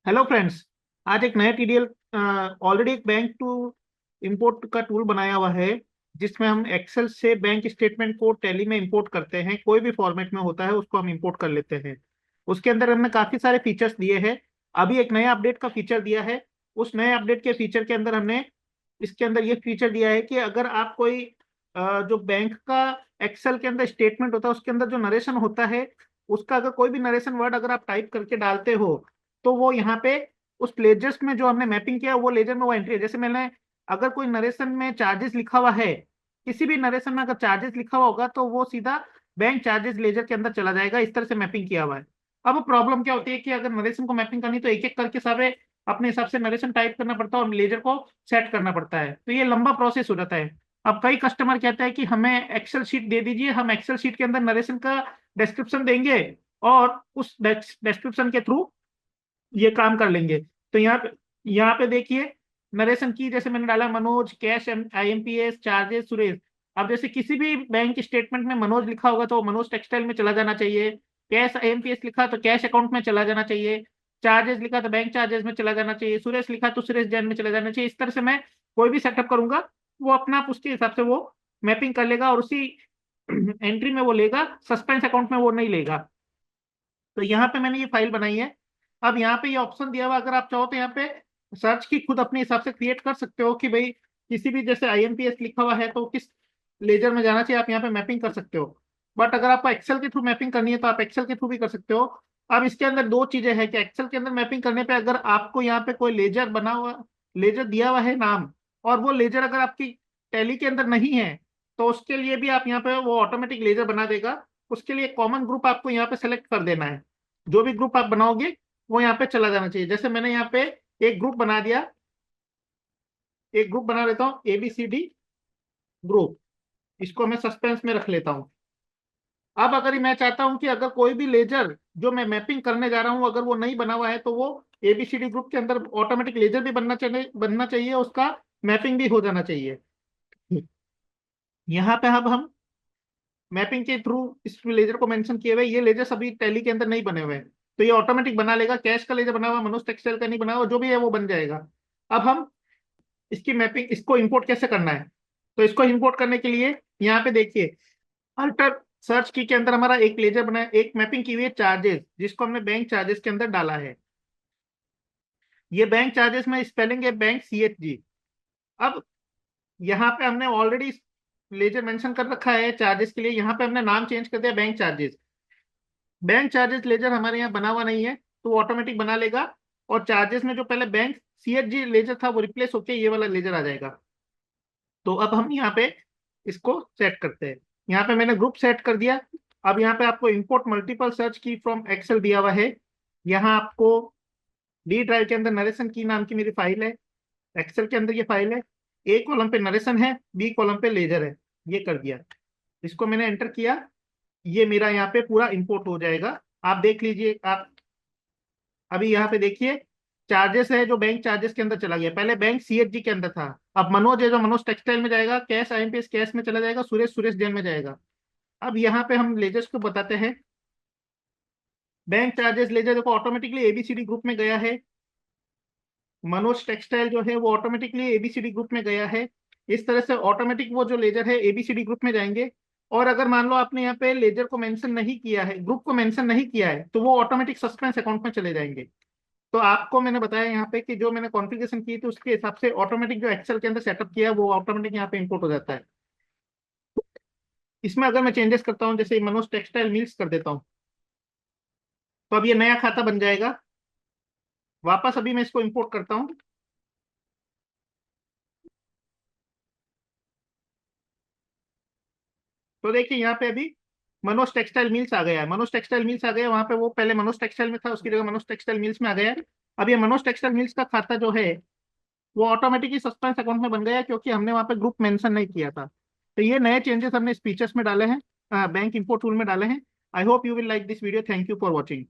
Hello friends. आज एक नया टीडीएल ऑलरेडी एक बैंक टू इंपोर्ट का टूल बनाया हुआ है, जिसमें हम एक्सेल से बैंक स्टेटमेंट को टैली में इंपोर्ट करते हैं। कोई भी फॉर्मेट में होता है उसको हम इंपोर्ट कर लेते हैं। उसके अंदर हमने काफी सारे फीचर्स दिए हैं। अभी एक नया अपडेट का फीचर दिया है। उस नए अपडेट के फीचर के अंदर हमने इसके अंदर ये फीचर दिया है कि अगर आप कोई जो बैंक का एक्सेल के अंदर स्टेटमेंट होता है उसके अंदर जो नरेशन होता है, उसका अगर कोई भी नरेशन वर्ड अगर आप टाइप करके डालते हो, तो वो यहाँ पे उस लेजर्स में जो हमने मैपिंग किया वो लेजर में वो एंट्री है। जैसे मैंने अगर कोई नरेशन में चार्जेस लिखा हुआ है, किसी भी नरेशन में अगर चार्जेस लिखा हुआ होगा तो वो सीधा बैंक चार्जेस लेजर के अंदर चला जाएगा। इस तरह से मैपिंग किया हुआ है। अब प्रॉब्लम क्या होती है कि अगर नरेशन को मैपिंग करनी तो एक एक करके सारे अपने हिसाब से नरेशन टाइप करना पड़ता है और लेजर को सेट करना पड़ता है, तो ये लंबा प्रोसेस हो जाता है। अब कई कस्टमर कहते हैं कि हमें एक्सेल शीट दे दीजिए, हम एक्सेल शीट के अंदर नरेशन का डिस्क्रिप्शन देंगे और उस डिस्क्रिप्शन के थ्रू ये काम कर लेंगे। तो यहाँ पे देखिए, नरेशन की जैसे मैंने डाला Manoj, cash, IMPS, charges, Suresh. अब जैसे किसी भी बैंक स्टेटमेंट में मनोज लिखा होगा तो मनोज टेक्सटाइल में चला जाना चाहिए। कैश आईएमपीएस लिखा तो कैश अकाउंट में चला जाना चाहिए। चार्जेस लिखा तो बैंक चार्जेस में चला जाना चाहिए। सुरेश लिखा तो सुरेश जैन में चला जाना चाहिए। इस तरह से मैं कोई भी सेटअप करूंगा, वो अपना आप उसके हिसाब से वो मैपिंग कर लेगा और उसी एंट्री में वो लेगा, सस्पेंस अकाउंट में वो नहीं लेगा। तो यहाँ पे मैंने ये फाइल बनाई है। अब यहाँ पे ये ऑप्शन दिया हुआ, अगर आप चाहो तो यहाँ पे सर्च की खुद अपने हिसाब से क्रिएट कर सकते हो कि भाई किसी भी जैसे आईएमपीएस लिखा हुआ है तो किस लेजर में जाना चाहिए, आप यहाँ पे मैपिंग कर सकते हो। बट अगर आपको एक्सेल के थ्रू मैपिंग करनी है तो आप एक्सेल के थ्रू भी कर सकते हो। अब इसके अंदर दो चीजें हैं कि एक्सेल के अंदर मैपिंग करने पे अगर आपको यहाँ पे कोई लेजर बना हुआ, लेजर दिया हुआ है नाम, और वो लेजर अगर आपकी टैली के अंदर नहीं है, तो उसके लिए भी आप यहाँ पे वो ऑटोमेटिक लेजर बना देगा। उसके लिए कॉमन ग्रुप आपको यहाँ पे सेलेक्ट कर देना है। जो भी ग्रुप आप बनाओगे वो यहाँ पे चला जाना चाहिए। जैसे मैंने यहाँ पे एक ग्रुप बना दिया, एक ग्रुप बना लेता हूँ ABCD ग्रुप। इसको मैं सस्पेंस में रख लेता हूँ। अब अगर मैं चाहता हूँ कि अगर कोई भी लेजर जो मैं मैपिंग करने जा रहा हूँ अगर वो नहीं बना हुआ है, तो वो ABCD ग्रुप के अंदर ऑटोमेटिक लेजर भी बनना चाहिए, उसका मैपिंग भी हो जाना चाहिए। यहाँ पे अब हम मैपिंग के थ्रू इस लेजर को मेंशन किए हुए, ये लेजर सभी टैली के अंदर नहीं बने हुए हैं, तो ये ऑटोमेटिक बना लेगा। कैश का लेजर बना हुआ, मनोज टेक्सटाइल का नहीं बना हुआ, जो भी है वो बन जाएगा। अब हम इसकी मैपिंग, इसको इंपोर्ट कैसे करना है, तो इसको इंपोर्ट करने के लिए यहाँ पे देखिए, अल्टर सर्च की के अंदर हमारा एक लेजर बना है, एक मैपिंग की हुई है चार्जेस, जिसको हमने बैंक चार्जेस के अंदर डाला है। ये बैंक चार्जेस में स्पेलिंग है बैंक CHG। अब यहाँ पे हमने ऑलरेडी लेजर मेंशन कर रखा है चार्जेस के लिए, यहाँ पे हमने नाम चेंज कर दिया bank charges. Bank charges ledger हमारे यहाँ बना हुआ नहीं है, तो वो ऑटोमेटिक बना लेगा। और चार्जेस में जो पहले बैंक CHG लेजर था वो रिप्लेस होके ये वाला लेजर आ जाएगा। तो अब हम यहाँ पे इसको सेट करते हैं। यहाँ पे मैंने ग्रुप सेट कर दिया। अब यहाँ पे आपको इंपोर्ट मल्टीपल सर्च की फ्रॉम एक्सेल दिया हुआ है। यहाँ आपको डी ड्राइव के अंदर नरेशन की नाम की मेरी फाइल है, एक्सेल के अंदर ये फाइल है। A कॉलम पे नरेशन है, B कॉलम पे लेजर है। ये कर दिया, इसको मैंने एंटर किया। ये मेरा यहाँ पे पूरा इंपोर्ट हो जाएगा। आप देख लीजिए, आप अभी यहाँ पे देखिए, चार्जेस है जो बैंक चार्जेस के अंदर चला गया, पहले बैंक CHG के अंदर था। अब मनोज है जो मनोज टेक्सटाइल में जाएगा, कैश IMPS कैश में चला जाएगा, सुरेश सुरेश जैन में जाएगा। अब यहाँ पे हम लेजर्स को बताते हैं। बैंक चार्जेस लेजर देखो ऑटोमेटिकली ABCD ग्रुप में गया है। मनोज टेक्सटाइल जो है वो ऑटोमेटिकली ABCD ग्रुप में गया है। इस तरह से ऑटोमेटिक वो जो लेजर है ABCD ग्रुप में जाएंगे। और अगर मान लो आपने यहाँ पे लेजर को मेंशन नहीं किया है, ग्रुप को मेंशन नहीं किया है, तो वो ऑटोमेटिक सस्पेंस अकाउंट में चले जाएंगे। तो आपको मैंने बताया यहाँ पे कि जो मैंने कॉन्फ़िगरेशन की थी उसके हिसाब से ऑटोमेटिक जो एक्सेल के अंदर सेटअप किया है वो ऑटोमेटिक यहाँ पे इंपोर्ट हो जाता है। इसमें अगर मैं चेंजेस करता हूँ, जैसे मनोज टेक्सटाइल मिल्स कर देता हूँ, तो अब ये नया खाता बन जाएगा। वापस अभी मैं इसको इंपोर्ट करता हूँ। तो देखिए यहाँ पे अभी मनोज टेक्सटाइल मिल्स आ गया है, मनोज टेक्सटाइल मिल्स आ गया। वहां पे वो पहले मनोज टेक्सटाइल में था, उसकी जगह मनोज टेक्सटाइल मिल्स में आ गया है। अब ये मनोज टेक्सटाइल मिल्स का खाता जो है वो ऑटोमेटिकली सस्पेंस अकाउंट में बन गया है, क्योंकि हमने वहां पे ग्रुप मेंशन नहीं किया था। तो ये नए चेंजेस हमने इस फीचर्स में डाले हैं, बैंक इंपोर्ट टूल में डाले हैं। I hope you will like this video. Thank you for watching.